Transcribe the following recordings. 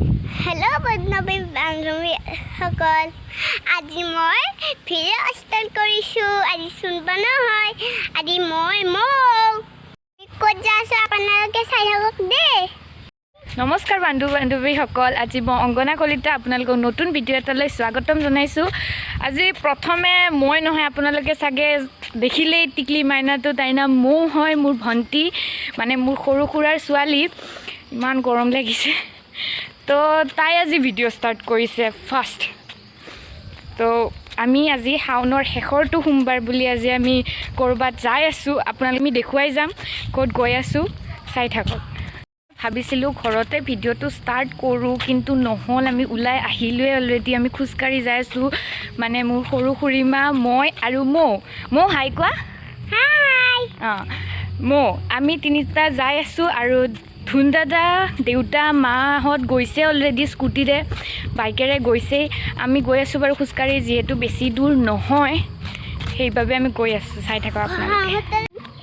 Hello बदनबी बांधवीসকল আজি মই video' start কৰিছোঁ। আজি শুনবা নহয়, আজি মই ক'ত যাইছোঁ আপোনালোকে চাই থাকক দেই। নমস্কাৰ বন্ধু বান্ধৱীসকল, আজি মই অংগনা কলিতা আপোনালোকক নতুন ভিডিঅ' এটালৈ স্বাগতম জনাইছোঁ। আজি প্ৰথমে মই নহয়, আপোনালোকে চাগে দেখিলেই টিকলি মাইনাটো, তাইৰ নাম মৌ হয়, মোৰ ভণ্টি মানে মোৰ সৰু খুৰাৰ ছোৱালী। ইমান গৰম লাগিছে তো তাই আজি ভিডিঅ' ষ্টাৰ্ট কৰিছে ফাৰ্ষ্ট। তো আমি আজি শাওনৰ শেষৰটো সোমবাৰ বুলি আজি আমি ক'ৰবাত যাই আছোঁ। আপোনালোক আমি দেখুৱাই যাম ক'ত গৈ আছোঁ, চাই থাকক। ভাবিছিলোঁ ঘৰতে ভিডিঅ'টো ষ্টাৰ্ট কৰোঁ, কিন্তু নহ'ল। আমি ওলাই আহিলোৱে অলৰেডি, আমি খোজকাঢ়ি যাই আছোঁ। মানে মোৰ সৰু খুৰীমা, মই আৰু মৌ হাই কোৱা। হাই মৌ, আমি তিনিটা যাই আছোঁ আৰু ধুন দাদা, দেউতা, মাহঁত গৈছে অলৰেডি, স্কুটিৰে বাইকেৰে গৈছেই। আমি গৈ আছোঁ বাৰু খোজকাঢ়ি, যিহেতু বেছি দূৰ নহয়, সেইবাবে আমি গৈ আছোঁ। চাই থাকক আপোনালোকে।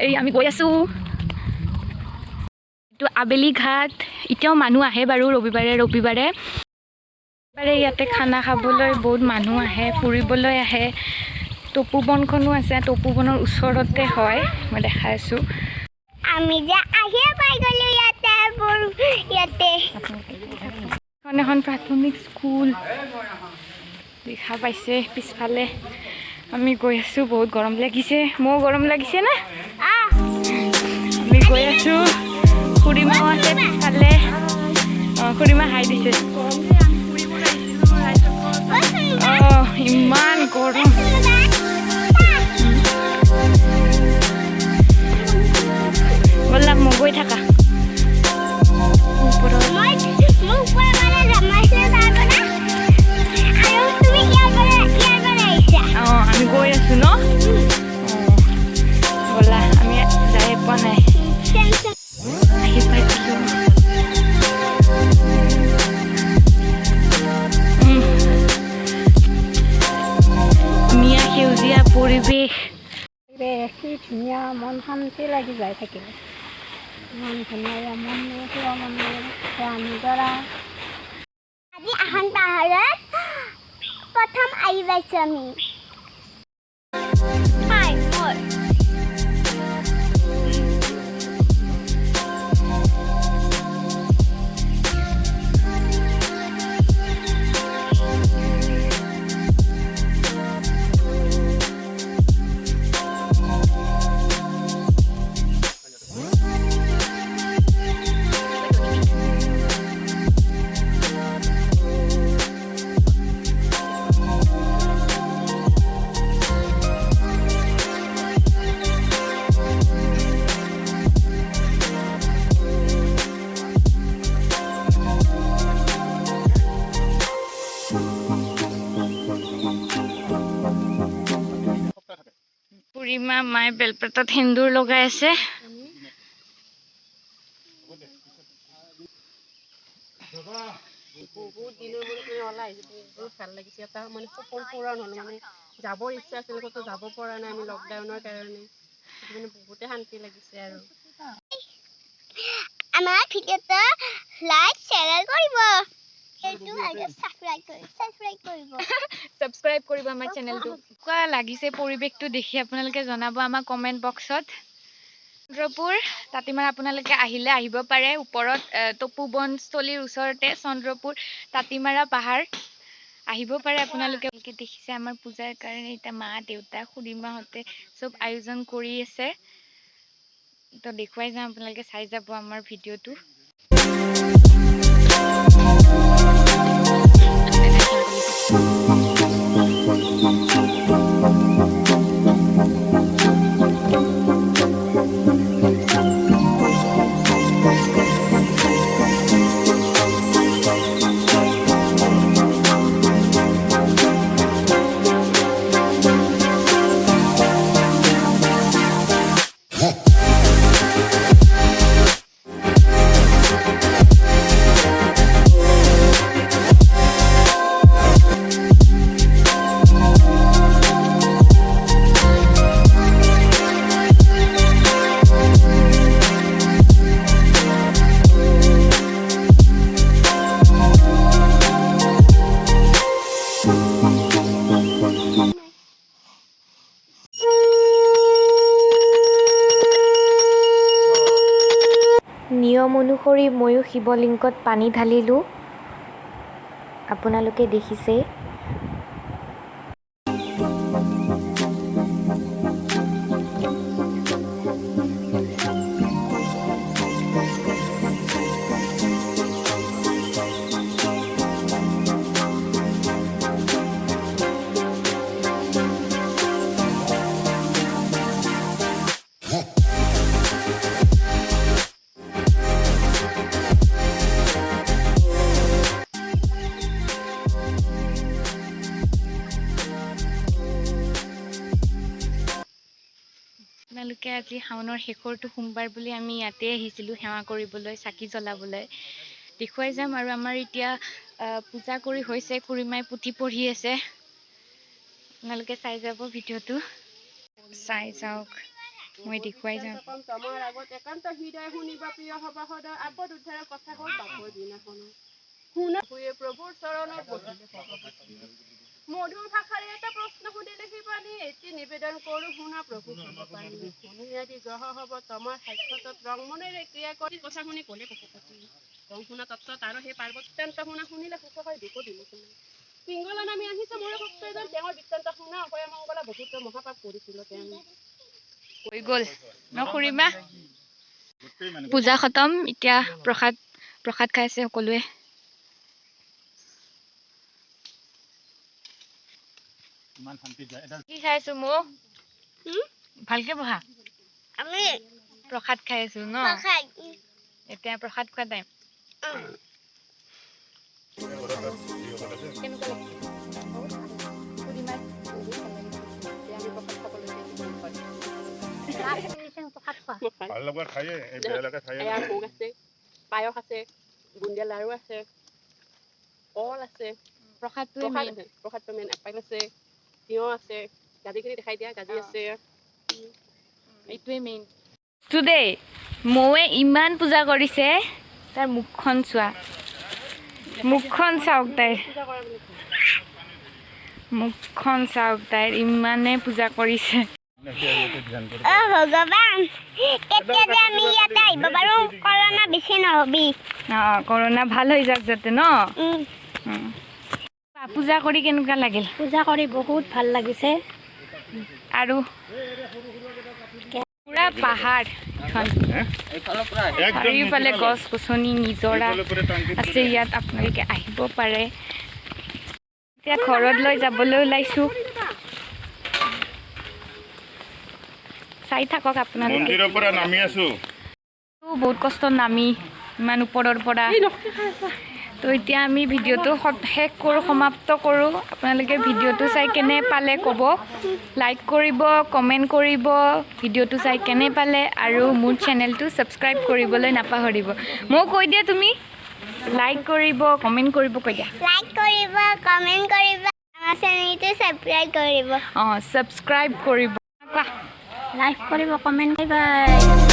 এই আমি গৈ আছোঁ, এইটো আবেলি ঘাট। এতিয়াও মানুহ আহে বাৰু ৰবিবাৰে ইয়াতে খানা খাবলৈ বহুত মানুহ আহে, ফুৰিবলৈ আহে। তপুবনখনো আছে, তপুবনৰ ওচৰতে হয়, মই দেখাই আছোঁ। আমি যে আহিয়ে পাই গ'লো ইয়াতে এখন প্ৰাথমিক স্কুল দেখা পাইছে পিছফালে। আমি গৈ আছোঁ, বহুত গৰম লাগিছে। মোৰ গৰম লাগিছে না? আমি গৈ আছোঁ, খুৰীমাও আছে পিছফালে। খুৰীমা হাই দিছে। ইমান গৰম, ব'লা মই গৈ থাকা ওপৰত। আমি গৈ আছোঁ ন? ব'লা, আমি যাই পোৱা নাই, আহি পাইছোঁ। ধুনীয়া সেউজীয়া পৰিৱেশ, কি ধুনীয়া, মন শান্তি লাগি যাই থাকিলে। ইমান ধুনীয়া নিজৰা। আজি আহান পাহাৰত প্ৰথম আহি পাইছোঁ আমি। খুৰীমা মায়ে বেলপাতত সেন্দুৰ লগাই আছে। বহুত দিনৰ মূৰত ওলাই আহিছোঁ, বহুত ভাল লাগিছে। এটা মানে সপোন পূৰণ হ'ল। মানে যাবৰ ইচ্ছা আছিল, ক'তো যাব পৰা নাই আমি লকডাউনৰ কাৰণে। মানে বহুতে শান্তি লাগিছে আৰু। আমাৰ ভিডিঅ'টো লাইক শ্বেয়াৰ কৰিব, ছাবস্ক্ৰাইব কৰিব আমাৰ চেনেলটো। কেনেকুৱা লাগিছে পৰিৱেশটো দেখি আপোনালোকে জনাব আমাৰ কমেণ্ট বক্সত। চন্দ্ৰপুৰ তাঁতিমাৰা আপোনালোকে আহিলে আহিব পাৰে। ওপৰত তপোবনস্থলীৰ ওচৰতে চন্দ্ৰপুৰ তাঁতিমাৰা পাহাৰ, আহিব পাৰে আপোনালোকে। দেখিছে আমাৰ পূজাৰ কাৰণে এতিয়া মা, দেউতা, খুৰীমাহঁতে চব আয়োজন কৰি আছে। তো দেখুৱাই যাম, আপোনালোকে চাই যাব আমাৰ ভিডিঅ'টো। অনুসৰি ময়ো শিৱলিংগত পানী ঢালিলোঁ। আপোনালোকে দেখিছেই। আপোনালোকে আজি শাওনৰ শেষৰটো সোমবাৰ বুলি আমি ইয়াতে আহিছিলোঁ সেৱা কৰিবলৈ, চাকি জ্বলাবলৈ। দেখুৱাই যাম আৰু আমাৰ এতিয়া পূজা কৰি হৈছে, খুৰীমাই পুথি পঢ়ি আছে। আপোনালোকে চাই যাব ভিডিঅ'টো, চাই যাওক, মই দেখুৱাই যাম। তোমাৰ আগত একান্ত হৃদয় শুনিবা প্ৰিয় সভাসদৰ আপদ উদ্ধাৰৰ কথা কওঁ পাপৰ দিনাখনো। শুনা শুয়ে প্ৰভুৰ চৰণত বহিলে ভগৱতী। মধুৰ ভাষাৰে এটা প্ৰশ্ন সুধিলে শিৱানী, এটি নিবেদন কৰো শুনা প্ৰভু ভগৱানী। শুনি আদি গ্ৰহ হব তোমাৰ সাক্ষাতত ৰং মনেৰে ক্ৰিয়া কৰি কথা শুনি ক'লে পশুপতি। ৰং শুনা তত্ত্বত আৰু সেই পাৰ্বত্যান্ত শুনা শুনিলে সুখ হয় দুখ বিমোচনা। পিংগলা নামি আহিছে মোৰ ভক্ত এজন, তেওঁৰ বৃত্তান্ত শুনা অভয় মংগলা বহুত মহাপাপ কৰিছিল তেওঁ। হৈ গ'ল ন খুৰীমা? পূজা খতম, এতিয়া প্ৰসাদ খাই আছে সকলোৱে। কি খাইছো মোক? ভালকে বহা। আমি প্ৰসাদ খাই আছো ন? প্ৰসাদ। এতিয়া প্ৰসাদ খোৱা টাইম। ভোগ আছে, পায়স আছে, বুন্দিয়া লাৰু আছে, কল আছে, প্ৰসাদটো মেইন এপেল আছে, তিয়হ আছে, গাজিখিনি দেখাই দিয়া, গাজি আছে, এইটোৱে মেইন। দেই মৌৱে ইমান পূজা কৰিছে, তাৰ মুখখন চোৱা, মুখখন চাওক তাইৰ, মুখখন চাওক তাইৰ, ইমানে পূজা কৰিছে। ভগৱান, কেতিয়া যে আমি ইয়াতে আহিব পাৰো, কৰোণা বেছি নহবি। কৰোণা ভাল হৈ যাওক যাতে ন। পূজা কৰি কেনেকুৱা লাগিল? পূজা কৰি বহুত ভাল লাগিছে। আৰু পুৰা পাহাৰ, চাৰিওফালে গছ গছনি নিজৰা আছে ইয়াত, আপোনালোকে আহিব পাৰে। এতিয়া ঘৰত লৈ যাবলৈ ওলাইছো, চাই থাকক আপোনালোকে। বহুত কষ্ট নামি ইমান ওপৰৰ পৰা। তো এতিয়া আমি ভিডিঅ'টো শেষ কৰোঁ, সমাপ্ত কৰোঁ। আপোনালোকে ভিডিঅ'টো চাই কেনে পালে ক'ব, লাইক কৰিব, কমেণ্ট কৰিব, ভিডিঅ'টো চাই কেনে পালে, আৰু মোৰ চেনেলটো ছাবস্ক্ৰাইব কৰিবলৈ নাপাহৰিব। মোক কৈ দিয়া, তুমি লাইক কৰিব, কমেণ্ট কৰিব, কৈ দিয়া। লাইক কৰিব, কমেণ্ট কৰিব, আমাৰ চেনেলটো ছাবস্ক্ৰাইব কৰিব। ছাবস্ক্ৰাইব কৰিব, কোৱা। লাইক কৰিব, কমেণ্ট কৰিব।